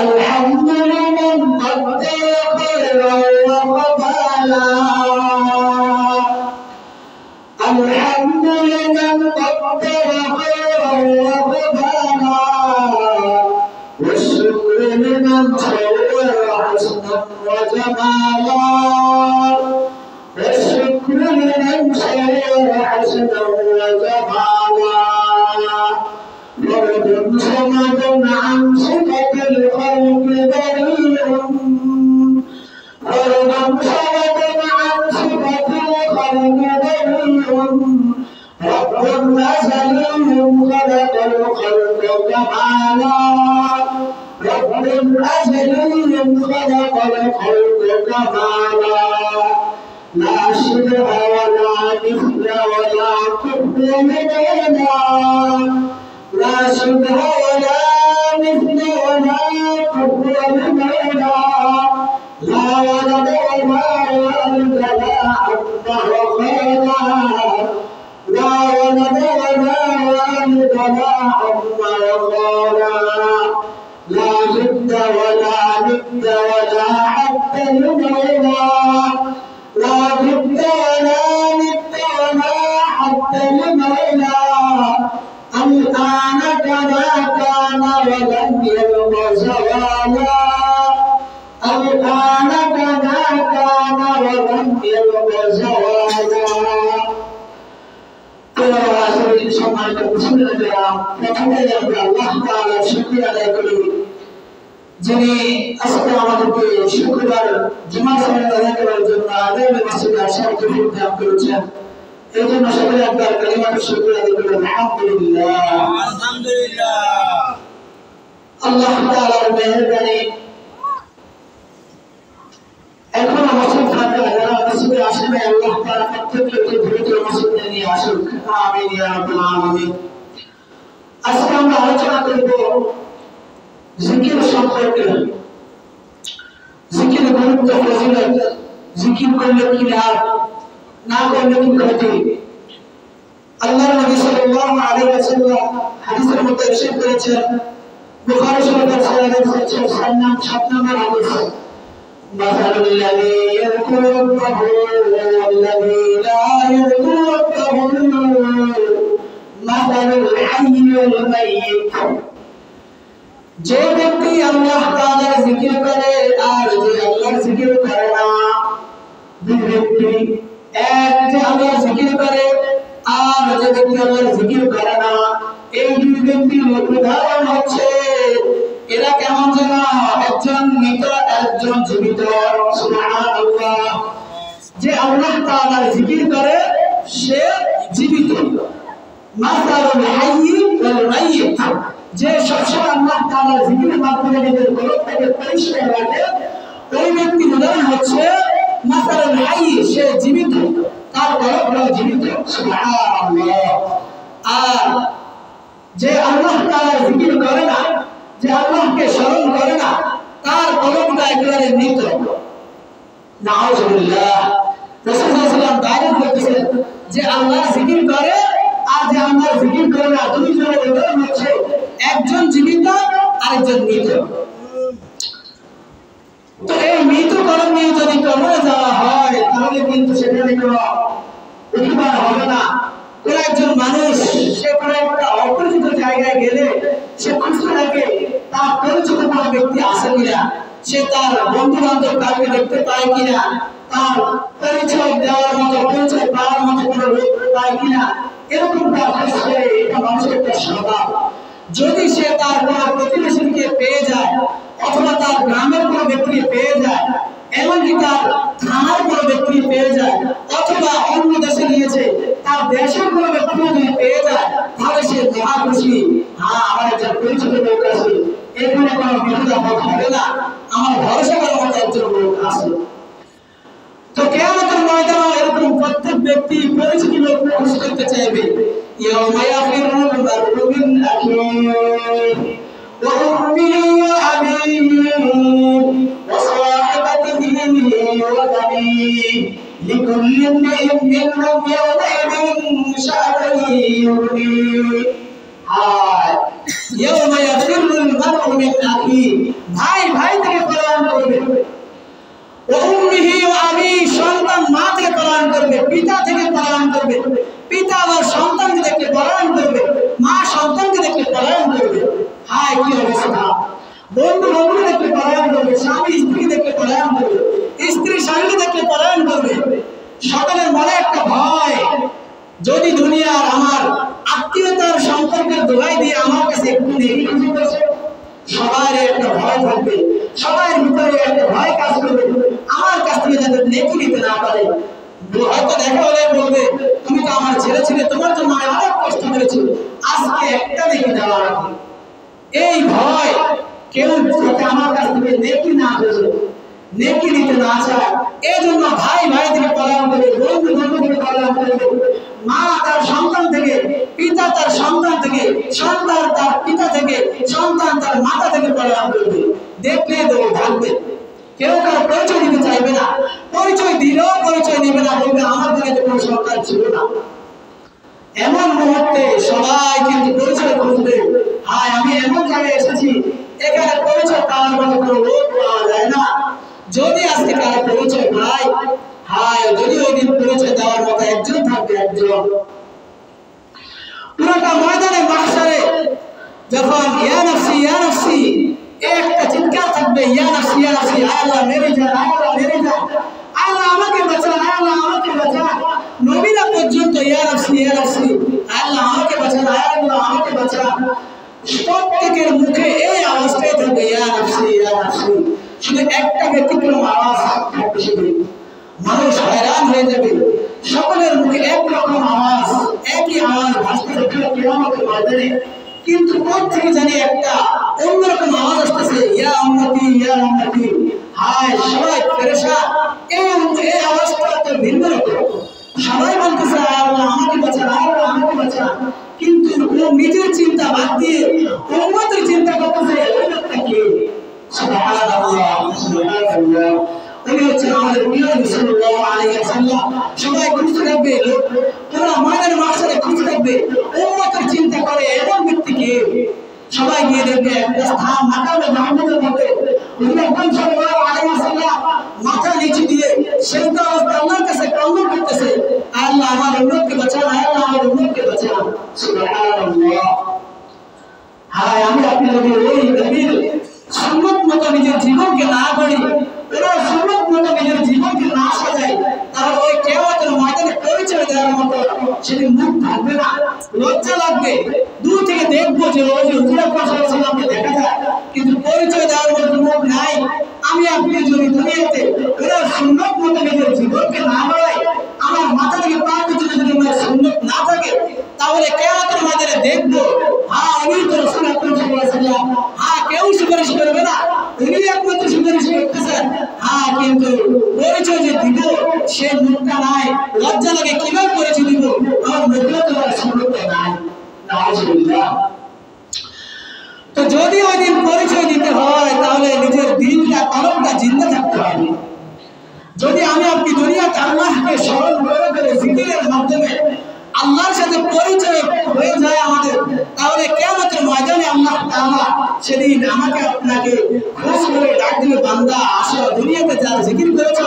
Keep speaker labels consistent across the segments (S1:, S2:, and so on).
S1: الحمد لمن قدر خيرا وقبلا الحمد لمن قدر خيرا وقبلا والشكر لمن صور حسنا وجمالا والشكر لمن صور حسنا وجمالا ورد صمد عن صفة الخلق بريء ورد صمد عن صفة الخلق بريء رب أزلي خلق الخلق كمالا رب أزلي خلق الخلق كمالا لا شبه ولا مثل ولا كفر لدينا لا شبه ولا مثل ولا كفر لدينا لا ولد ولا والد لا عم وخيلا لا ولد ولا والد لا عم وخيلا لا جد ولا ند ولا حد لدينا لا جد ولا ند ولا حد لدينا الآن كما كان ولم يلق زوالا الآن كما كان ولم يلق زوالا সম্মানিত মুসলিমরা প্রথমে আমরা আল্লাহ তাআলার শুকরিয়া আদায় করি যিনি আজকে আমাদেরকে শুক্রবার জুমা সালাত আদায় করার জন্য আদায় মসজিদে আসার তৌফিক দান করেছেন এই জন্য সকলে একবার কালিমাতুশ শুকরিয়া আদায় করি আলহামদুলিল্লাহ আলহামদুলিল্লাহ আল্লাহ তাআলার মেহেরবানি এখন মসজিদ ফাঁকা যারা মসজিদে আসেন আল্লাহ তাআলা প্রত্যেককে দ্রুত মসজিদে নিয়ে আসুক আমিন ইয়া রাব্বাল আলামিন আজকে আমরা আলোচনা করব জিকির সম্পর্কে জিকির গুরুত্ব ফজিলত জিকির করলে কি লাভ না করলে কি ক্ষতি আল্লাহর নবী সাল্লাল্লাহু আলাইহি ওয়াসাল্লাম হাদিসের মধ্যে ইরশাদ করেছেন বুখারী শরীফের সনদে 7 নম্বর হাদিস مثل الذي يذكر ربه والذي لا يذكر ربه مثل الحي والميت যে ব্যক্তি আল্লাহ তাআলার জিকির করে আর যে আল্লাহর জিকির করে না দুই ব্যক্তি এক যে আল্লাহর জিকির করে আর যে ব্যক্তি আল্লাহর জিকির করে না এই দুই ব্যক্তির উদাহরণ হচ্ছে এরা কেমন যেন একজন মৃত একজন জীবিত সুবহানাল্লাহ যে আল্লাহ তাআলার জিকির করে সে জীবিত মাসালুল হাইয়্যি ওয়াল মাইয়্যিত যে সবসময় আল্লাহ তাআলার জিকিরের মাধ্যমে নিজের কলবটাকে পরিষ্কার রাখে ওই ব্যক্তির উদাহরণ হচ্ছে মাসালুল হাইয়্যি সে জীবিত তার কলবটা জীবিত সুবহানাল্লাহ আর যে আল্লাহ তাআলার জিকির করে না যে আল্লাহকে স্মরণ করে না তার কলবটা একেবারে মৃত নাউযুবিল্লাহ রাসূল সাল্লাল্লাহু আলাইহি ওয়াসাল্লাম ডাইরেক্ট বলেছেন যে আল্লাহ জিকির করে আর যে আল্লাহ জিকির করে না দুইজনের উদাহরণ হচ্ছে একজন জীবিত আরেকজন মৃত তো এই মৃত কলব নিয়ে যদি কবরে যাওয়া হয় তাহলে কিন্তু সেখানে কোনো উপকার হবে না কোন একজন মানুষ সে কোনো একটা অপরিচিত জায়গায় গেলে সে খুঁজতে থাকে তার পরিচিত কোনো ব্যক্তি আছে কিনা সে তার বন্ধু বান্ধব কাউকে দেখতে পায় কিনা তার পরিচয় দেওয়ার মতো পরিচয় পাওয়ার মতো কোনো লোক পায় কিনা এরকম এটা মানুষের একটা স্বভাব যদি সে তার কোনো প্রতিবেশীকে পেয়ে যায় অথবা তার গ্রামের কোনো ব্যক্তি পেয়ে যায় এমনকি তার থানার কোনো ব্যক্তি পেয়ে যায় অথবা অন্য দেশে গিয়েছে তার দেশের কোনো ব্যক্তি যদি পেয়ে যায় তাহলে সে মহা খুশি হ্যাঁ আমার একটা পরিচিত লোক আছে এখানে কোনো বিপদ আপদ হবে না আমার ভরসা করার মতো একজন লোক আছে তো কিয়ামতের ময়দানে এরকম প্রত্যেক ব্যক্তি পরিচিত লোক খুশ করতে চাইবে ইয়াউমা ইয়াফিরুল মার'উ মিন আখিহি ওয়া উম্মিহি ওয়া আবিহি ওয়া সাহিবাতিহি ওয়া বানিহি লিকুল্লি ইমরি'in মিনহুম ইয়াওমাইযিন শা'নুন يغنيه يوم يفر المرء من أخيه ভাই ভাই থেকে পলায়ন করবে, উম্মিহি ওয়া আবি সন্তান মা থেকে পলায়ন করবে, পিতা থেকে পলায়ন করবে, পিতা আবার সন্তানকে দেখলে পলায়ন করবে, মা সন্তানকে দেখলে পলায়ন করবে। হায় কি অবস্থা! বন্ধু বন্ধুকে দেখলে পলায়ন করবে, স্বামী স্ত্রীকে দেখলে পলায়ন করবে, স্ত্রী স্বামীকে দেখলে পলায়ন করবে। সকলের মনে একটা ভয়, যদি দুনিয়ার আমার আত্মীয়তার সম্পর্কের দোহাই দিয়ে আমার কাছে একটু নেকি খুঁজে পেয়েছে, সবার একটা ভয় থাকবে, সবার ভিতরে একটা ভয় কাজ করবে আমার কাছ থেকে যাতে নেকি নিতে না পারে। হয়তো দেখা হলে বলবে, তুমি তো আমার ছেলে ছিলে, তোমার জন্য আমি অনেক কষ্ট করেছি, আজকে একটা নেকি দেওয়া রাখি। এই ভয় কেউ যাতে আমার কাছ থেকে নেকি না পেয়েছে, নেকি নিতে না চায়, এই জন্য ভাই ভাই থেকে পলায়ন করবে, বন্ধু বন্ধু থেকে পলায়ন করবে, মা তার সন্তান থেকে, পিতা তার সন্তান থেকে, সন্তান তার পিতা থেকে, সন্তান তার মাতা থেকে পলায়ন করবে। দেখলে দেবো ভাববে, কেউ কারো পরিচয় দিতে চাইবে না, পরিচয় দিলেও পরিচয় নেবে না, বলবে আমার ঘরে তো কোনো সরকার ছিল না। এমন মুহূর্তে সবাই কিন্তু পরিচয় খুঁজবে, হায় আমি এমন জায়গায় এসেছি, এখানে পরিচয় পাওয়ার মতো কোনো লোক পাওয়া যায় না। যদি আজকে কারো পরিচয় পাই, হায় যদি ওই দিন পরিচয় দেওয়ার মতো একজন থাকবে, একজন। পুরোটা ময়দানে মাহশারে যখন ইয়া নাফসি একটা চিৎকার থাকবে, ইয়া নাফসি আয় আল্লাহ মেরে যান, আয় আল্লাহ মেরে যান, আল্লাহ আমাকে বাঁচান, আয় আল্লাহ আমাকে বাঁচান। নবীরা পর্যন্ত ইয়া নাফসি আয় আল্লাহ আমাকে বাঁচান, আয় আল্লাহ আমাকে বাঁচান। প্রত্যেকের মুখে এই আওয়াজটাই থাকবে, ইয়া নাফসি। শুধু একটা ব্যতিক্রম আওয়াজ থাকবে, শুধু মানুষ হয়রান হয়ে যাবে। সকলের মুখে একরকম আওয়াজ, একই আওয়াজ ভাসতে থাকবে কিয়ামতের ময়দানে, কিন্তু কোথা থেকে জানি একটা অন্যরকম আওয়াজ আসতেছে, ইয়া উম্মতি ইয়া উম্মতি। হায় সবাই পেরেশান, এই আওয়াজটা তো ভিন্ন রকম। সবাই বলতেছে আয় আল্লাহ আমাকে বাঁচান, আয় আল্লাহ আমাকে বাঁচান, কিন্তু নিজের চিন্তা বাদ দিয়ে উম্মতের চিন্তা করতেছে ওই লোকটা কে? সুবহানাল্লাহ সুবহানাল্লাহ। উনি হচ্ছেন আমাদের প্রিয় নবী সাল্লাল্লাহু আলাইহি ওয়াসাল্লাম। সবাই খুঁজতে থাকবে, পুরো ময়দানে মাহশারে খুঁজতে থাকবে উম্মতের চিন্তা করে এমন ব্যক্তি কে। সবাই গিয়ে দেখবে একটা স্থান মাকামে মাহমুদের মধ্যে হুজুর আকরাম সাল্লাল্লাহু আলাইহি ওয়াসাল্লাম মাথা নিচু দিয়ে সেজদা অবস্থায় আল্লাহর কাছে কান্না করতেছে, আল্লাহ আমার উম্মতকে বাঁচান, আল্লাহ আমার উম্মতকে বাঁচান। সুবহানাল্লাহ। হায় আমি আপনি যদি ওই নবীর সুন্নাত মতো নিজের জীবনকে না গড়ি, ওরা সুন্নাত মতো নিজের জীবনকে না সাজাই, তাহলে ওই কিয়ামতের ময়দানে পরিচয় দেওয়ার মতো সেদিন মুখ থাকবে না, লজ্জা লাগবে। দূর থেকে দেখবো যে ওই যে হুজুর আকরাম সাল্লাল্লাহু আলাইহি ওয়াসাল্লামকে দেখা যায়, কিন্তু পরিচয় দেওয়ার মতো মুখ নাই। আমি আপনি যদি দুনিয়াতে ওরা সুন্নাত মতো নিজের জীবনকে না গড়াই, আমার মাথা থেকে পা পর্যন্ত যদি আমার সুন্নাত না থাকে, তাহলে কিয়ামতের ময়দানে দেখবো হ্যাঁ উনি তো রাসূল আকরাম সাল্লাল্লাহু আলাইহি ওয়াসাল্লাম, হ্যাঁ কেউ সুপারিশ করবে না, উনি একমাত্র সুপারিশ করতেছেন, হ্যাঁ কিন্তু পরিচয় যে দিব সে মুখটা নাই, লজ্জা লাগে কিভাবে পরিচয় দিব, আমার মুখে তো সুন্নাত নাই। নাউজুবিল্লাহ। তো যদি ওই দিন পরিচয় দিতে হয়, তাহলে নিজের দিলটা কলমটা জিন্দা থাকতে হবে। যদি আমি আপনি দুনিয়াতে আল্লাহকে স্মরণ করে করে জিকিরের মাধ্যমে আল্লাহর সাথে পরিচয় হয়ে যায় আমাদের, তাহলে কিয়ামতের ময়দানে আল্লাহ তাআলা সেদিন আমাকে আপনাকে খোঁজ করে ডাক দিবে, বান্দা আসো, দুনিয়াতে যারা জিকির করেছ,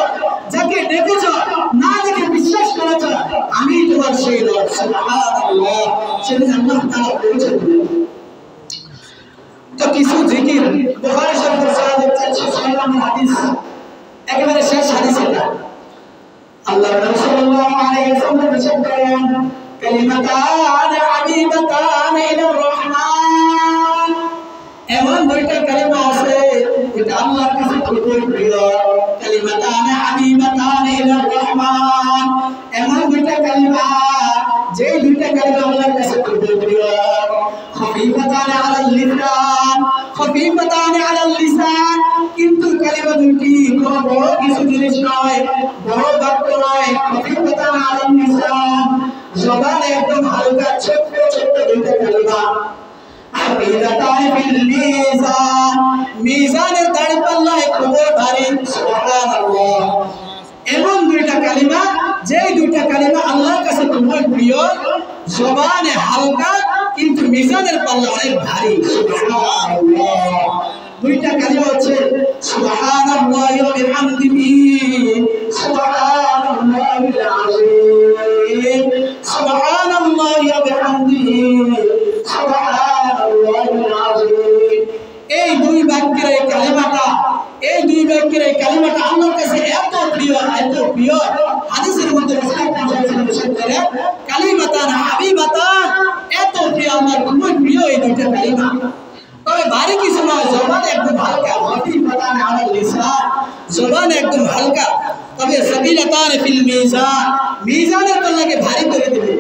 S1: যাকে ডেকেছ, না দেখে বিশ্বাস করেছ, আমি তোমার সেই রব। সুবহানাল্লাহ। সেদিন আল্লাহ তাআলা পরিচয় দিবেন। তো কিছু জিকির বুখারী শরীফের সনদে 496 হাদিস, একেবারে শেষ হাদিস এটা। আল্লাহ রাসূল সাল্লাল্লাহু আলাইহি ওয়াসাল্লাম ইরশাদ করেন, কালিমাতান হাবিবাতান ইলার রহমান। এমন দুইটা কালিমা আছে যেটা আল্লাহর কাছে খুবই প্রিয়। কালিমাতান হাবিবাতান ইলার রহমান, এমন দুইটা কালিমা যে দুইটা কালিমা আল্লাহর কাছে খুবই প্রিয়। খফীফাতান আলাল লিসান, খফীফাতান আলাল লিসান, কিন্তু কালিমা দুটি কোনো বড় কিছু জিনিস নয়, বড় বাক্য নয়। খফীফাতান আলাল লিসান, জবানে একদম হালকা ছোট্ট ছোট্ট দুইটা কালিমা। খফীফাতান ফিল মিজান, মিজানের দাড়ি পাল্লায় খুবই ভারী। সুবহানাল্লাহ। এমন দুইটা কালিমা, যে দুইটা কালিমা আল্লাহর কাছে খুবই প্রিয়, জবানে হালকা কিন্তু মিজানের পাল্লা অনেক ভারী। সুবহানাল্লাহ। দুইটা কালিমা হচ্ছে সুবহানাল্লাহি ওয়া বিহামদিহি সুবহানাল্লাহিল আযীম সুবহানাল্লাহি ওয়া বিহামদিহি সুবহানাল্লাহিল আযীম। এই দুই বাক্যের এই কালিমাটা আল্লাহর কাছে এত প্রিয় হাদিসের মধ্যে কালিমাতান হাবিবাতান, এত প্রিয় আল্লাহর খুবই প্রিয় এই দুইটা কালিমা। তবে ভারী কিছু নয়, জবান একদম হালকা, হাবিবাতান আলাল লিসান, জবান একদম হালকা, তবে সাবিলাতান ফিল মিজান, মিজানের পাল্লাকে ভারী করে দেবে।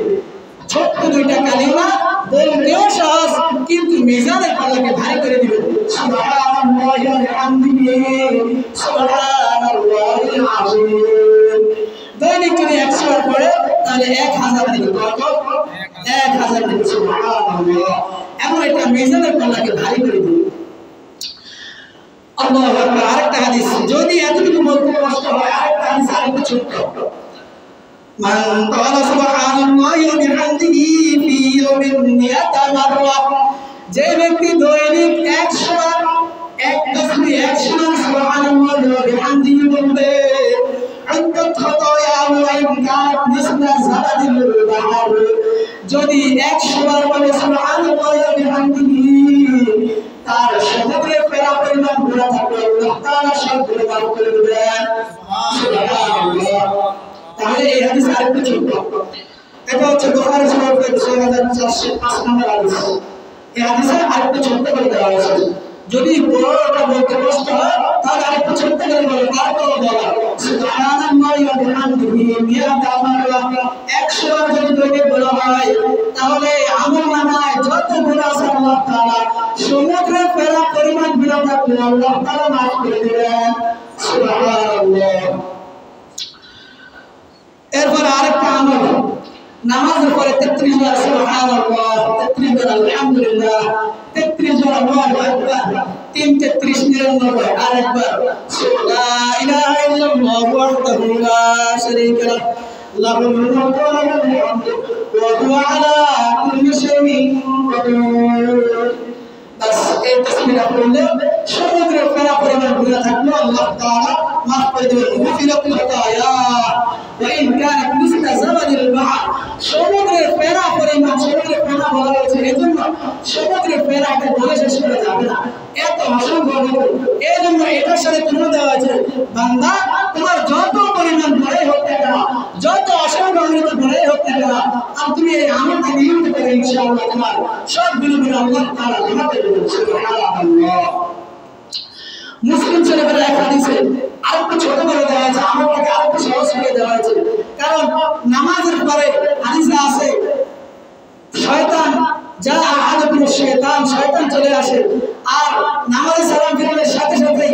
S1: ছোট্ট দুইটা কালিমা বলতেও সহজ, কিন্তু মিজানের পাল্লাকে ভারী করে দিবে। সুবহানাল্লাহি ওয়া বিহামদিহি সুবহানাল্লাহিল আযীম। দৈনিক যদি 100 বার পড়ে তাহলে 1000 দিবে। কত? 1000 দিবে। সুবহানাল্লাহ। এমন একটা মিজানের পাল্লাকে ভারী করে দিবে। আল্লাহু আকবার। আরেকটা হাদিস, যদি এতটুকু বলতে কষ্ট হয়, আরেকটা হাদিস আরেকটু ছোট্ট। মান ক্বালা সুবহানাল্লাহি ওয়া বিহামদিহি ফি ইয়াওমিন 100 মাররা, যে ব্যক্তি দৈনিক 100 বার এক তাসবিহ 100 বার সুবহানাল্লাহি ওয়া বিহামদিহি বলবে, আন্তাত খাতায়া ওয়া ইন কানাত মিসলা যাবাদিল বাহর, যদি 100 বার বলে সুবহানাল্লাহি ওয়া বিহামদিহি, তার সমুদ্রের ফেরা পরিমাণ গুনাহ থাকবে আল্লাহ তাআলা সব গুনাহ মাফ করে দিবেন। সুবহানাল্লাহ। তাহলে এই হাদিস আরেকটু ছোট্ট, এটা হচ্ছে বুখারী শরীফের 6405 নম্বর হাদিস। এই হাদিসে আরেকটু ছোট্ট করে দেওয়া হয়েছে, যদি বড়টা বলতে কষ্ট হয় তাহলে আরেকটু ছোট্ট করে বলো, তারপর বলা সুবহানাল্লাহি ওয়া বিহামদিহি মিয়াতা মাররা, 100 বার যদি দৈনিক বলা হয় তাহলে আমলনামায় যত গুনাহ আছে আল্লাহ তাআলা সমুদ্রের ফেরা পরিমাণ গুনাহ থাকলে আল্লাহ তাআলা মাফ করে দিবেন। সুবহানাল্লাহ। এরপর আরেকটা আমল, নামাজের পরে 33 বার সুবহানাল্লাহ, 33 বার আলহামদুলিল্লাহ, 33 বার আল্লাহু আকবার, 33 99 আরেকবার লা ইলাহা ইল্লাল্লাহু ওয়াহদাহু লা শারীকা লাহু লাহুল মুলকু ওয়া লাহুল হামদু ওয়া হুয়া আলা কুল্লি শাইইন কাদির। বাস এই তাসবিহটা পড়লে সমুদ্রের ফেরা পরিমাণ গুনাহ থাকলে আল্লাহ তাআলা মাফ করে দিবেন। গুফিরাতুল খাতায়া ওয়া ইন কানাত মিসলা যাবাদিল বাহর, সমুদ্রের ফেরা পরিমাণ, সমুদ্রের ফেরা বলা হয়েছে এজন্য সমুদ্রের ফেরাকে বলে শেষ করা যাবে না, এত অসংখ্য। এজন্য এটার সাথে তুলনা দেওয়া হয়েছে, বান্দা তোমার যত পরিমাণ গুনাহ হোক না কেন, যত অসংখ্য গুনাহ হোক না কেন, আর তুমি এই আমলটা নিয়মিত করে ইনশাআল্লাহ তোমার সবগুলো গুনাহ আল্লাহ তাআলা ক্ষমা করে দিবেন। সুবহানাল্লাহ। মুসলিম শরীফের এক হাদিসে আরেকটু ছোট করে দেওয়া হয়েছে, আমলটাকে আরেকটু সহজ করে দেওয়া হয়েছে, কারণ নামাজের পরে হাদিসে আছে শয়তান যা আহাদুকুম শয়তান, শয়তান চলে আসে আর নামাজে সালাম ফিরানোর সাথে সাথেই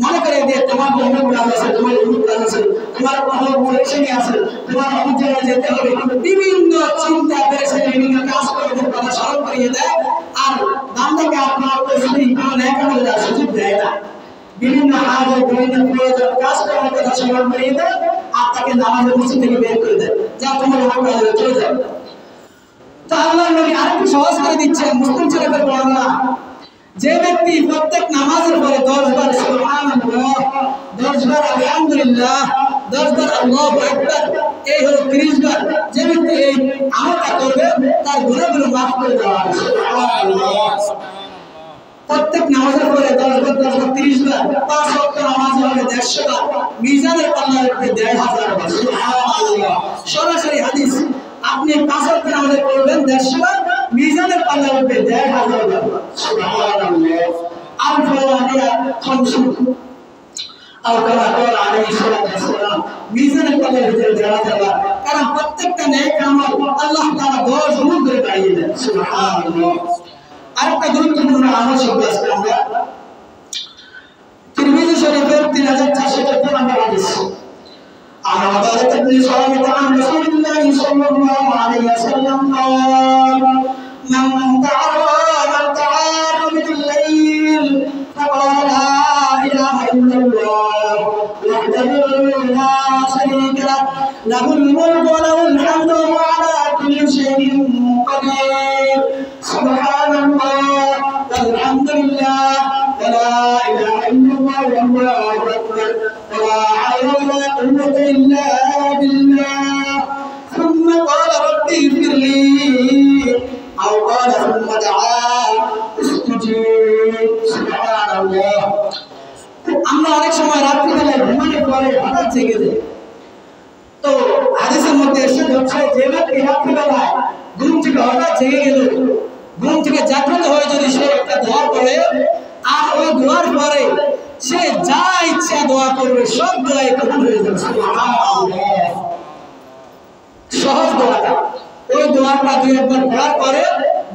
S1: মনে করে দিয়ে তোমার অমুক কাজ আছে, তোমার অমুক কাজ আছে, তোমার অমুক পরেশানি আছে, তোমার অমুক জায়গায় যেতে হবে, বিভিন্ন চিন্তা পেরেশানি, বিভিন্ন কাজ করে কথা স্মরণ করিয়ে দেয়। আর বান্দাকে আপনার কোনো ন্যায় কাজে দেওয়ার সুযোগ দেয় না, বিভিন্ন হাজার বিভিন্ন প্রয়োজন কাজ করার কথা স্মরণ করিয়ে দেয় আর তাকে নামাজের মসজিদ থেকে বের করে দেয়, যা তোমার অমুক কাজে চলে যাবে। তো আল্লাহর নবী আরেকটু সহজ করে দিচ্ছেন, মুসলিম শরীফের বর্ণনা, যে ব্যক্তি প্রত্যেক নামাজের পরে 10 বার সুবহানাল্লাহ, 10 বার আলহামদুলিল্লাহ, 10 বার আল্লাহু আকবার, এই হলো 30 বার, যে ব্যক্তি এই আমলটা করবে তার গুনাহগুলো মাফ করে দেওয়া হবে। সুবহানাল্লাহ। প্রত্যেক নামাজের পরে 10 বার 10 বার 30 বার, 5 ওয়াক্ত নামাজ হবে 150 বার, মিজানের পাল্লায় উঠবে 1500 বার। সুবহানাল্লাহ। সরাসরি হাদিস, আপনি 5 ওয়াক্ত নামাজ পড়বেন 150 বার, মিজানের পাল্লায় উঠবে 1500 বার। সুবহানাল্লাহ। আল-ফাওয়াহিয়া খামসু আও কামা ক্বালা আলাইহিস সালাতু ওয়াস সালাম, মিজানের পাল্লায় উঠবে 1000 বার, কারণ প্রত্যেকটা নেক আমল আল্লাহ তাআলা 10 গুণ করে বাড়িয়ে দেন। সুবহানাল্লাহ। আরেকটা গুরুত্বপূর্ণ আমল শিখব আজকে আমরা, তিরমিজি শরীফের 3454 নম্বর হাদিস। عن عبادة بن صامت عن رسول الله صلى الله عليه وسلم قال: من تعار بالليل فقال لا إله إلا الله وحده لا شريك له له الملك وله الحمد وهو على كل شيء قدير سبحان الله والحمد لله ولا والله أكبر ولا حول ولا قوة إلا بالله ثم قال رب اغفر لي أو قال ثم دعا استجيب سبحان الله আমরা অনেক সময় রাত্রিবেলায় ঘুমানোর পরে হঠাৎ জেগে যাই তো হাদিসের মধ্যে এসে হচ্ছে যে ব্যক্তি রাত্রিবেলায় ঘুম থেকে হঠাৎ জেগে গেল ঘুম থেকে জাগ্রত হয়ে যদি সে একটা দোয়া করে আর ওই দোয়ার পরে সে যা ইচ্ছা দোয়া করবে সব দোয়াই কবুল হয়ে যাবে সুবহানাল্লাহ সহজ দোয়াটা ওই দোয়াটা দুই একবার পড়ার পরে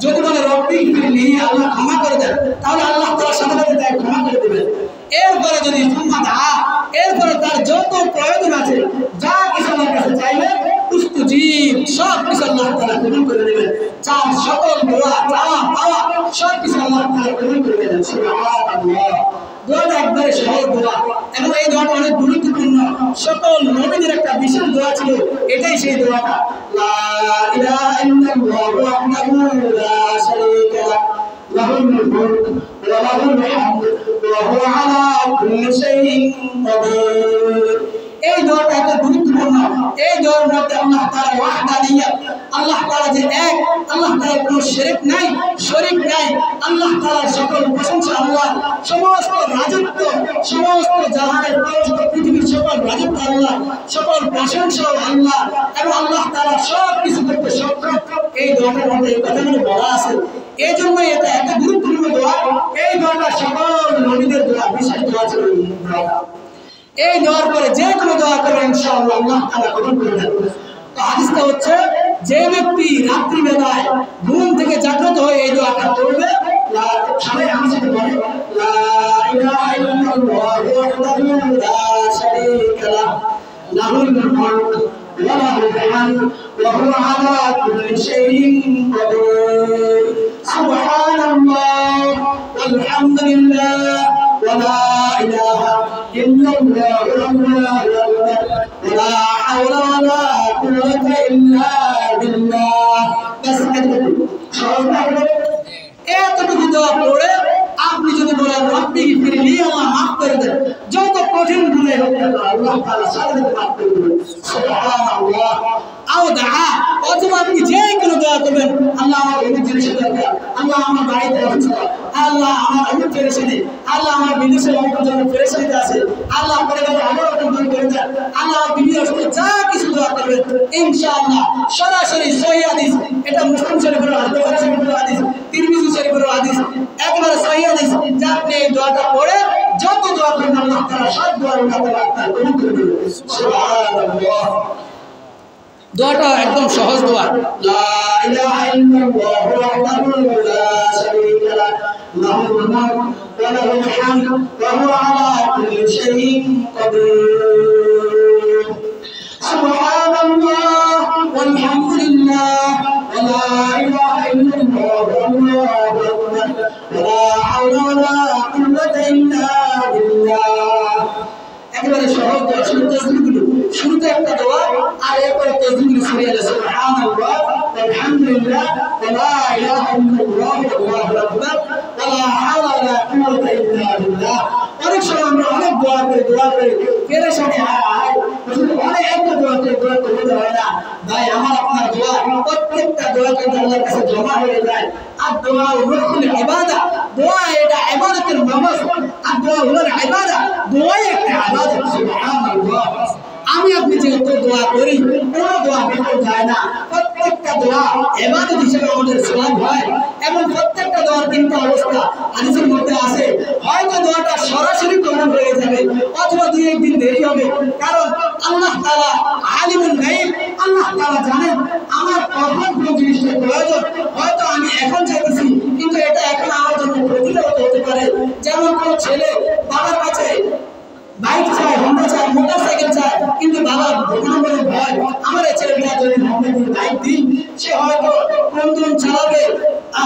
S1: যদি বলে রব্বি ফিরলি আল্লাহ ক্ষমা করে দেন তাহলে আল্লাহ তাআলা সাথে সাথে তাকে ক্ষমা করে দেবেন এরপরে যদি সুম্মা দা এরপরে তার যত প্রয়োজন আছে যা কিছু আমার কাছে চাইবে উস্তুজিব সব কিছু আল্লাহ তাআলা কবুল করে নেবেন চার সকল দোয়া চাওয়া পাওয়া সব কিছু আল্লাহ তাআলা কবুল করে নেবেন সুবহানাল্লাহ দোয়াটা একবারে সহজ দোয়া এবং এই দোয়াটা অনেক গুরুত্বপূর্ণ সকল নবীদের একটা বিশেষ দোয়া ছিল এটাই সেই দোয়াটা লা ইলাহা ইল্লাল্লাহু ওয়াহদাহু লা শারীকা লাহু লাহুল মুলকু ওয়া লাহুল হামদু ওয়া হুয়া আলা কুল্লি শাইইন কাদির এই দোয়াটা এত গুরুত্বপূর্ণ এই দোয়ার মধ্যে আল্লাহ তাআলা ওয়াহদানিয়ত আল্লাহ তাআলা যে এক আল্লাহ তাআলার কোনো শরীক নাই আল্লাহ তাআলার সকল প্রশংসা আল্লাহ সমস্ত রাজত্ব সমস্ত জাহানের সমস্ত পৃথিবীর সকল রাজত্ব আল্লাহ সকল প্রশংসা আল্লাহ এবং আল্লাহ তাআলা সব কিছু করতে সক্ষম এই দোয়াটার মধ্যে এই কথাগুলো বলা আছে এই জন্য এটা এত গুরুত্বপূর্ণ দোয়া এই দোয়াটা সকল নবীদের দোয়া বিশেষ দোয়া ছিল এই দোয়ার পরে যে কোনো দোয়া করবে ইনশাআল্লাহ আল্লাহ তাআলা কবুল করে নেবেন তো হাদিসটা হচ্ছে যে ব্যক্তি রাত্রি বেলায় ঘুম থেকে জাগ্রত হয়ে এই দোয়াটা করবে সবাই আমার সাথে বলে লা ইলাহা ইল্লাল্লাহু ওয়াহদাহু লা শারীকা লাহু লাহুল মুলকু ওয়া লাহুল হামদু ওয়া হুয়া আলা কুল্লি শাইইন কাদির সুবহানাল্লাহ ওয়ালহামদুলিল্লাহ ওয়া লা ইলাহা إلا الله والله أكبر ولا حول ولا قوة إلا بالله بس এতটুকু দোয়া পড়ে আপনি যদি বলেন রব্বি ফিরলি আল্লাহ মাফ করে দেন যত কঠিন গুনাহ হোক না আল্লাহ তাআলা সাথে সাথে মাফ করে দেবেন সুবহানাল্লাহ আও দোয়া অথবা আপনি যে কোনো দোয়া করবেন আল্লাহ আমার অমুক জিনিসের দরকার আল্লাহ আমার বাড়িতে অসুস্থ আল্লাহ আমার অমুক পেরেশানি আল্লাহ আমার বিদেশে অমুক জন্য পেরেশানিতে আছে আল্লাহ পরিবারে আমার অমুক দূর করে দেন আল্লাহ আমার বিবি অসুস্থ যা কিছু দোয়া করবেন ইনশাআল্লাহ সরাসরি সহিহ হাদিস এটা মুসলিম শরীফের বুখারী শরীফের হাদিস তিরমিজি শরীফের হাদিস একবারে সহিহ হাদিস যা আপনি এই দোয়াটা পড়ে যত দোয়া করবেন আল্লাহ তাআলা সব দোয়া আল্লাহ তাআলা কবুল করে দেবেন সুবহানাল্লাহ দোয়াটা একদম সহজ দোয়া লা ইলাহা ইল্লাল্লাহু ওয়াহদাহু লা শারীকা লাহু লাহুল মুলকু ওয়া লাহুল হামদু ওয়া হুয়া আলা কুল্লি শাইইন কাদির সুবহানাল্লাহ ওয়ালহামদুলিল্লাহ ওয়া লা ইলাহা ইল্লাল্লাহু ওয়াল্লাহু আকবার ওয়া লা হাওলা ওয়া লা কুওয়াতা ইল্লা বিল্লাহ একেবারে সহজ দোয়া শুরুতে একটা দোয়া আর এরপরে তাসবিহ শুরু হলো সুবহানাল্লাহ আলহামদুলিল্লাহ ওয়া লা ইলাহা ইল্লাল্লাহ ওয়াল্লাহু আকবার ওয়া লা হাওলা ওয়া লা কুওয়াতা ইল্লা বিল্লাহ অনেক সময় আমরা অনেক দোয়া করি পেরেশানি হয় অনেক একটা দোয়া করতে হয় না ভাই আমার আপনার দোয়া প্রত্যেকটা দোয়া কিন্তু আল্লাহর কাছে জমা হয়ে যায় আর দোয়া রুহুল ইবাদত দোয়া এটা ইবাদতের নামাজ আর দোয়া হলো ইবাদত দোয়াই একটা ইবাদত সুবহানাল্লাহ আমি আপনি যেহেতু দোয়া করি কোনো দোয়া বিফল যায় না প্রত্যেকটা দোয়া ইবাদত হিসেবে আমাদের সওয়াব হয় এবং প্রত্যেকটা দোয়ার তিনটা অবস্থা হাদিসের মধ্যে আছে হয়তো দোয়াটা সরাসরি কবুল হয়ে যাবে অথবা দুই একদিন দেরি হবে কারণ আল্লাহ তাআলা আলিমুল গায়ব আল্লাহ তাআলা জানেন আমার কখন কোন জিনিসের প্রয়োজন হয়তো আমি এখন চাইতেছি কিন্তু এটা এখন আমার জন্য প্রতিফলিত হতে পারে যেমন কোন ছেলে বাবার কাছে বাইক চায় হোন্ডা চায় মোটরসাইকেল চায় কিন্তু বাবা দোকান বলে ভয় আমার এই ছেলেটা যদি হোন্ডা দিয়ে বাইক দিই সে হয়তো কোন চালাবে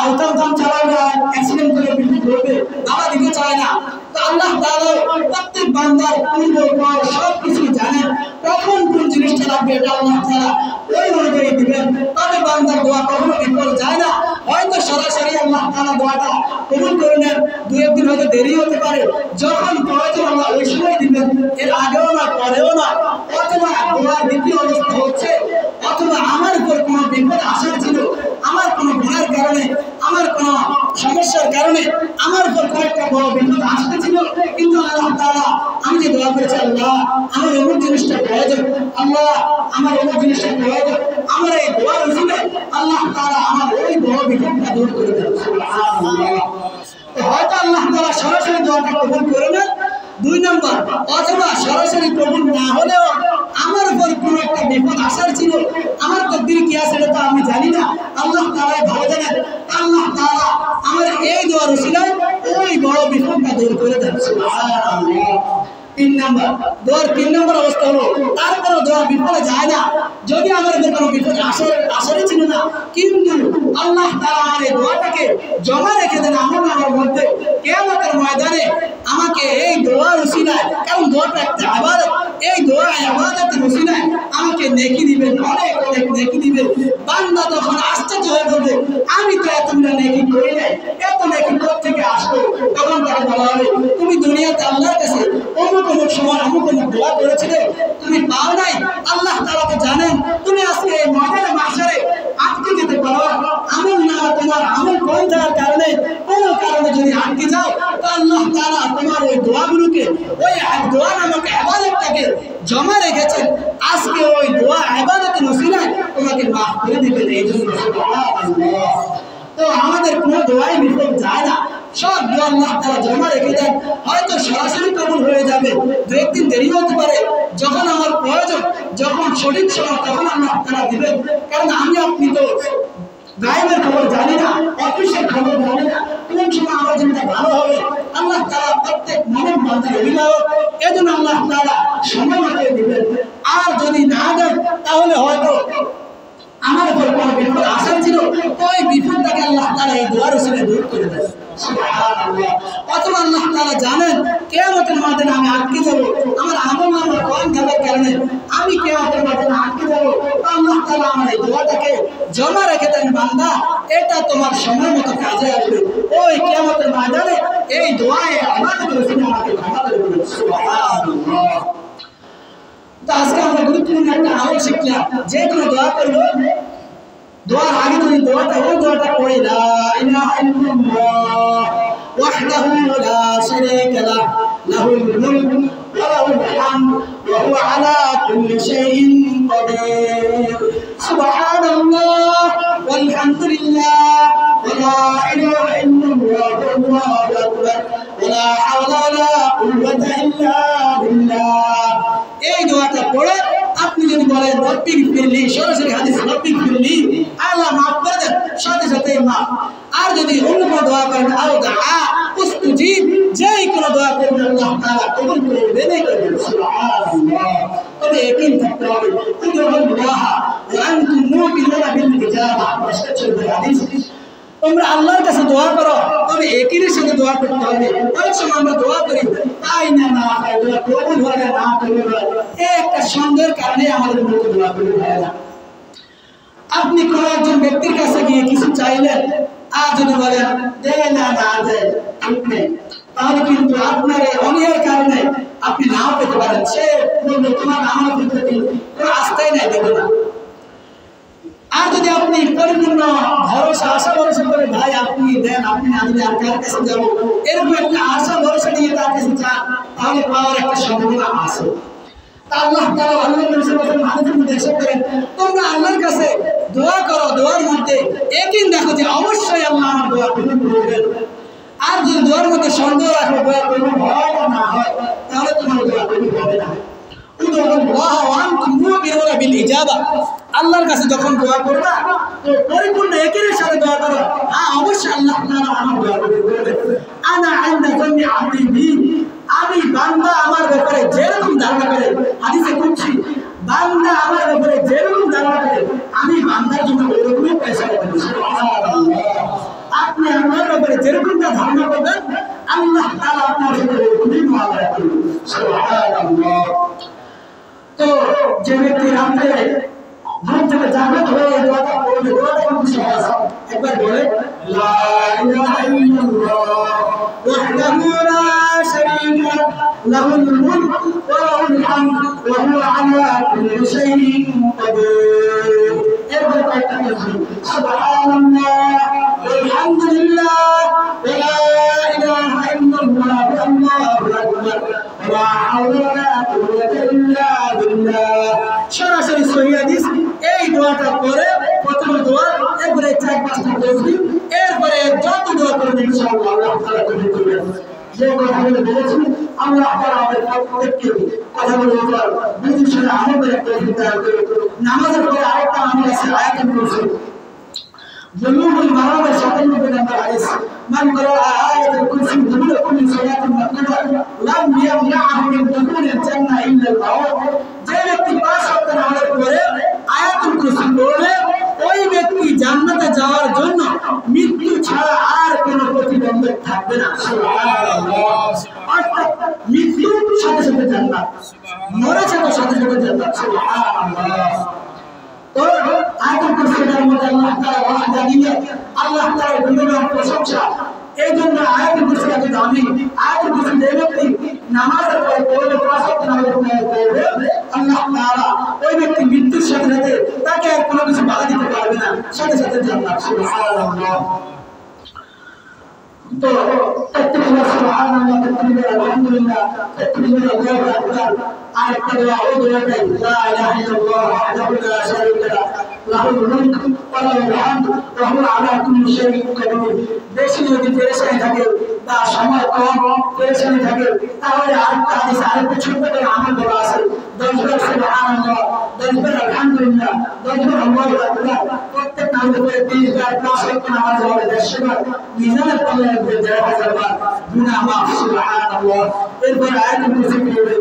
S1: উত্তম চালাবে অ্যাক্সিডেন্ট করে বিপদ করবে বাবা দিতে চায় না তো আল্লাহ তাআলা প্রত্যেক বান্দার পূর্ব পর সব কিছু জানেন কখন কোন জিনিসটা লাগবে এটা আল্লাহ তাআলা ওই অনুযায়ী দিবেন তবে বান্দার দোয়া কখনো বিফল যায় না হয়তো সরাসরি আল্লাহ তাআলা দোয়াটা কবুল করে নেন দুই একদিন হয়তো দেরি হতে পারে যখন প্রয়োজন আসতেছিল, কিন্তু আল্লাহ তাআলা আমি যে দোয়া করেছি, আল্লাহ আমার অমুক জিনিসটা প্রয়োজন, আল্লাহ আমার অমুক জিনিসটা প্রয়োজন, আমার এই দোয়ার উসিলায় আল্লাহ তাআলা আমার ওই বড় বিপদটা দূর করে দেন। সুবহানাল্লাহ। হয়তো আল্লাহ তাআলা সরাসরি দোয়াটা কবুল করে নেন, 2 নম্বর, অথবা সরাসরি কবুল না হলেও আমার উপর কোনো একটা বিপদ আসার ছিল, আমার তকদিরে কি আছে এটা তো আমি জানি না, আল্লাহ তাআলা ভালো জানেন, আল্লাহ তাআলা আমার এই দোয়ার উসিলায় ওই বড় বিপদটা দূর করে দেন। সুবহানাল্লাহ। 3 নম্বর, দোয়ার 3 নম্বর অবস্থা হলো তারপরে দোয়া বিফলে যায় না, যদি আমার উপর কোনো বিপদ আসারই ছিল না, কিন্তু আল্লাহ তাআলা আমার এই দোয়াটাকে জমা রেখে দেন আমার মধ্যে, কিয়ামতের ময়দানে আমাকে এই দোয়ার উসিলায়, কারণ দোয়াটা একটা ইবাদত, এই দোয়া ইবাদতের উসিলায় আমাকে নেকি দিবেন, অনেক অনেক নেকি দিবেন। বান্দা তখন আশ্চর্য হয়ে বলবে, আমি তো এতগুলো নেকি করি নাই, এত নেকি কোথা থেকে আসলো? তখন তাকে বলা হবে, তুমি দুনিয়াতে আল্লাহর কাছে অমুক অমুক সময় অমুক অমুক দোয়া করেছিলে, তুমি পাও নাই, আল্লাহ তাআলা তো জানেন, তুমি আজকে এই ময়দানে মাহশারে আটকে যেতে পারো, আমল না তোমার আমল কম থাকার কারণে কোনো কারণে যদি আটকে যাও, তো আল্লাহ তাআলা তোমার ওই দোয়াগুলোকে, ওই দোয়া নামক ইবাদতটাকে জমা রেখেছেন, আজকে ওই দোয়া ইবাদতের ওসিলায় তোমাকে মাফ করে দিবেন। এই জন্য সুবহানাল্লাহ। তো আমাদের কোনো দোয়াই বিফল যায় না, সব দোয়া আল্লাহ তাআলা জমা রেখে দেন, হয়তো সরাসরি কবুল হয়ে যাবে, 2-1 দিন দেরি হতে পারে, যখন আমার প্রয়োজন, যখন সঠিক সময়, তখন আল্লাহ তাআলা দিবেন। কারণ আমি আপনি তো গায়েবের খবর জানি না, অফিসের খবর জানি না, কোন সময় আমার জীবনটা ভালো হবে, আল্লাহ তাআলা প্রত্যেক মুমিন বান্দার অভিভাবক, এজন্য আল্লাহ তাআলা সময় মতো দিবেন। আর যদি না দেন তাহলে হয়তো আমার উপর কোনো বিপদ আসার ছিল, ওই বিপদটাকে আল্লাহ তাআলা এই দোয়ার উসিলায় দূর করে দেন। সুবহানাল্লাহ। অথবা আল্লাহ তাআলা জানেন কিয়ামতের ময়দানে আমি আটকে যাব, আমার আমল কম থাকার কারণে আমি কিয়ামতের ময়দানে আটকে যাব, আল্লাহ তাআলা আমার এই দোয়াটাকে জমা রেখে দেন, বান্দা এটা তোমার সময় মতো কাজে আসবে, ওই কিয়ামতের ময়দানে এই দোয়ায়ে ইবাদতের উসিলায় আমাকে ক্ষমা করে দিবেন। সুবহানাল্লাহ। তো আজকে আমরা গুরুত্বপূর্ণ একটা আমল শিখলাম, যে কোনো দোয়া করবো, দোয়ার আগে যদি ওই দোয়াটা পড়ি, লা ইলাহা ইল্লাল্লাহ ওয়াহদাহু লা শারীকা লাহ, লাহুল মুলকু ওয়া লাহুল হামদু ওয়া হুয়া আলা কুল্লি শাইইন কাদির, সুবহানাল্লাহ ওয়াল হামদুলিল্লাহ ওয়া লা ইলাহা ইল্লাল্লাহ ওয়াল্লাহু আকবার ওয়া লা হাওলা ওয়া লা কুওয়াতা ইল্লা বিল্লাহ। এই দোয়াটা পড়ে আপনি যদি বলেন রব্বি গফিরলি, সরাসরি হাদিস রব্বি গফিরলি, আল্লাহ মাফ করে দেন, সাথে সাথে মাফ। আর যদি অন্য কোনো দোয়া করেন, আও দুআ উস্তুজিব, যেই কোনো দোয়া করবেন আল্লাহ তাআলা কবুল করে নেবেন। সুবহানাল্লাহ। তবে ইয়াকিন থাকতে হবে, উদউল্লাহ ওয়া আনতুম মুকিনুনা বিল ইজাবা, হাদিস, তোমরা আল্লাহর কাছে দোয়া করো, তবে ইয়াকিনের সাথে দোয়া করতে হবে। অনেক সময় আমরা দোয়া করি, তাই না না হয়, দোয়া কবুল হয় না, না কবুল হয়, এই একটা সন্দেহের কারণে আমাদের মধ্যে দোয়া কবুল হয় না। আপনি কোনো একজন ব্যক্তির কাছে গিয়ে কিছু চাইলেন, আর যদি বলেন দেয় না না দেয়, ঠিক নেই, তাহলে কিন্তু আপনার এই অনিহের কারণে আপনি নাও পেতে পারেন। সে বলবে তোমার আমার ভিতরে কোনো আস্থাই নাই, দেবে না। আর যদি আপনি পরিপূর্ণ ভরসা, আশা ভরসা করে, ভাই আপনি দেন, আপনি না দিলে আর কার কাছে যাবো, এরকম একটা আশা ভরসা নিয়ে তার কাছে যান, তাহলে পাওয়ার একটা সম্ভাবনা আছে। আল্লাহ তাআলা আল্লাহ নবী সাল্লাল্লাহু আলাইহি ওয়াসাল্লাম নির্দেশ করেন, তোমরা আল্লাহর কাছে দোয়া করো, দোয়ার মধ্যে ইয়াকিন রাখো যে অবশ্যই আল্লাহ আমার দোয়া কবুল করবেন। আর যদি দোয়ার মধ্যে সন্দেহ রাখো, দোয়া কবুল হয় বা না হয়, তাহলে তোমার দোয়া কবুল হবে না। উদউল্লাহ ওয়া আনতুম মুকিনুনা বিল ইজাবা, আল্লাহর কাছে যখন দোয়া করবা তো পরিপূর্ণ ইয়াকিনের সাথে দোয়া করো, হ্যাঁ অবশ্যই আল্লাহ তাআলা আমার দোয়া কবুল করবেন। আনা ইনদা যান্নি আবদি বি, আমি বান্দা আমার ব্যাপারে যেরকম ধারণা করে, হাদিসে কুদসি, বান্দা আমার ব্যাপারে যেরকম ধারণা করে আমি বান্দার জন্য ওইরকমই পয়সা দেব। সুবহানাল্লাহ। আপনি আল্লাহর ব্যাপারে যেরকমটা ধারণা করবেন, আল্লাহ তাআলা আপনার সাথে ওইরকমই মুআমালা করবেন। সুবহানাল্লাহ। তো যে ব্যক্তি রাতে ঘুম থেকে জাগ্রত হয়ে দোয়াটা পড়বে, দোয়াটা কিন্তু সহজ, একবার বলে লা ইলাহা ইল্লাল্লাহ ওয়াহদাহু লা শারীকা লাহ, লাহুল মুলকু ওয়া লাহুল হামদু ওয়া হুয়া আলা কুল্লি শাইইন কাদির। এরপর কয়েকটা তাসবিহ, সুবহানাল্লাহ ওয়াল হামদুলিল্লাহ ওয়া লা ইলাহা ইল্লাল্লাহ লা হাওলা ওয়ালা কুওয়াতা ইল্লা বিল্লাহ। সরাসরি সহিহ হাদিস। এই দোয়াটা করে প্রথম দোয়া, এরপরে 4-5টা তাসবিহ, এরপরে যত দোয়া করবেন ইনশাআল্লাহ আল্লাহ তাআলা কবুল করবেন। যে কথাগুলো বলেছি আল্লাহ তাআলা আমাদের প্রত্যেককে কথাগুলো বুঝে শুনে আমল করে তৌফিক দান করুন। নামাজের পরে আরেকটা আমল আছে, আয়াতুল কুরসি। বুলুগুল মারামের 97 নম্বর হাদিস, মান ক্বারা আয়াতুল কুরসি দুবুরা কুল্লি সালাতিন মাকতুবা লাম ইয়ামনাহু মিন দুখুলিল জান্নাহ ইল্লা আল-মাউত। যে ব্যক্তি 5 ওয়াক্ত নামাজের পরে আয়াতুল কুরসি পড়ে ওই ব্যক্তি জান্নাতে যাওয়ার জন্য মৃত্যু ছাড়া আর কোনো প্রতিবন্ধক থাকবে না। সুবহানাল্লাহ। অর্থাৎ মৃত্যুর সাথে সাথে জান্নাত, মরেছে তো সাথে সাথে জান্নাত। সুবহানাল্লাহ। তো আয়াতুল কুরসির মধ্যে আল্লাহ তাআলা ওয়াহদানিয়ত, আল্লাহ তাআলার গুণগান প্রশংসা, এই জন্য আয়াতুল কুরসি এত দামি। আয়াতুল কুরসি যে ব্যক্তি নামাজের পরে পড়বে, 5 ওয়াক্ত নামাজের পরে পড়বে, আল্লাহ তাআলা ওই ব্যক্তি মৃত্যুর সাথে সাথে তাকে আর কোনো কিছু বাধা দিতে পারবে না, সাথে সাথে জান্নাত। সুবহানাল্লাহ। তো তাকবীর সুবহানাল্লাহ, তাকবীর আলহামদুলিল্লাহ, তাকবীর আল্লাহু আকবার। আরেকটা দোয়া, ওই দোয়াটাই লা ইলাহা ইল্লাল্লাহ ওয়াহদাহু লা শারীকা লাহু লাহুল মুলকু ওয়া লাহুল হামদু ওয়া হুয়া আলা কুল্লি শাইইন কাদির। বেশি যদি পেরেশানি থাকে বা সময় কম পেরেশানি থাকে, তাহলে আরেকটা হাদিস, আরেকটা ছোট্ট করে আমল বলা আছে, 10 বার সুবহানাল্লাহ, 10 বার আলহামদুলিল্লাহ, 10 বার আল্লাহু আকবার। প্রত্যেক নামাজের পরে 30 বার, 5 ওয়াক্ত নামাজ হবে 150 বার, মিজানের পাল্লায় রাখবে 1000 বার, গুনাহ মাফ। সুবহানাল্লাহ। এরপর আয়াতুল কুরসি পড়লে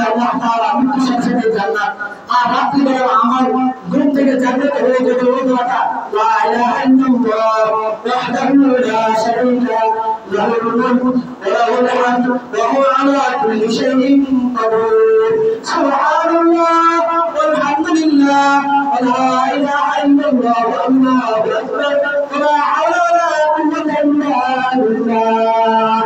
S1: আল্লাহ তাআলা মৃত্যুর সাথে সাথে জান্নাত। আর রাত্রিবেলা আমার ঘুম থেকে জান্নাতে হয়ে যাবে ওই দোয়াটা, লা ইলাহা ইল্লাল্লাহ ওয়াহদাহু লা শারীকা লাহুল মুলকু ওয়া লাহুল হামদু ওয়া হুয়া আলা কুল্লি শাইইন কাদির। সুবহানাল্লাহ ওয়ালহামদুলিল্লাহ ওয়া লা ইলাহা ইল্লাল্লাহ ওয়াল্লাহু আকবার ওয়া লা হাওলা ওয়া লা কুওয়াতা ইল্লা বিল্লাহ।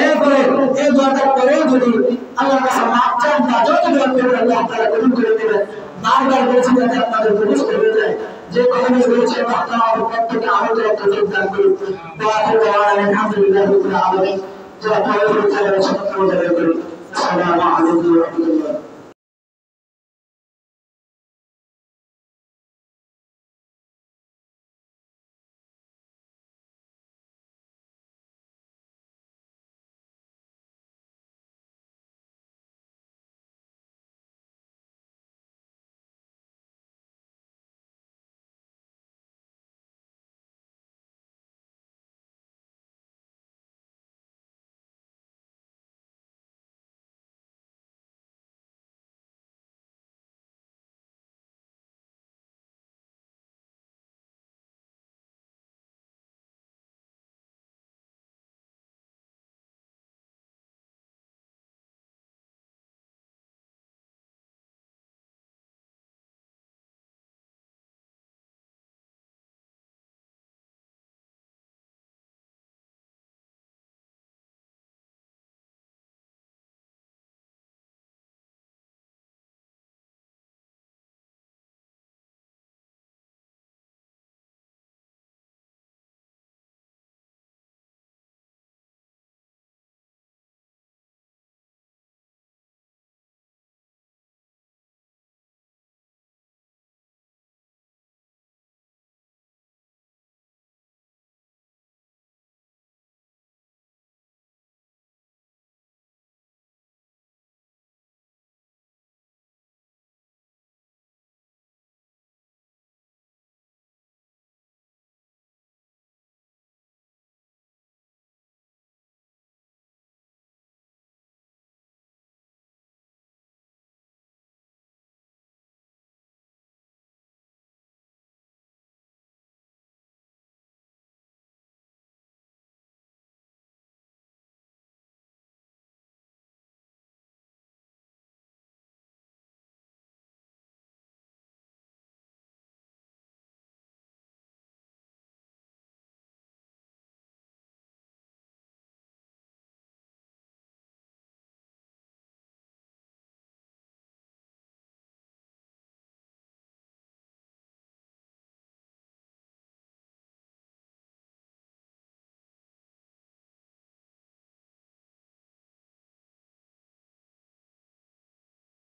S1: এরপরে এই দোয়াটা করে যদি আল্লাহর কাছে মাপ চান বা যত দোয়া করবেন আল্লাহ তাআলা কবুল করে নেবেন। বারবার বলছি যাতে আপনাদের বুঝতে হয়ে যায় যে কথাগুলো বলেছে, আল্লাহ তাআলা আমাদের প্রত্যেককে আমল করার তৌফিক দান করুন। দোয়া করে আলহামদুলিল্লাহি রাব্বিল আলামিন। যা পড়ে তাহলে সত্য বলে করুন। আসসালামু আলাইকুম ওয়া রাহমাতুল্লাহ।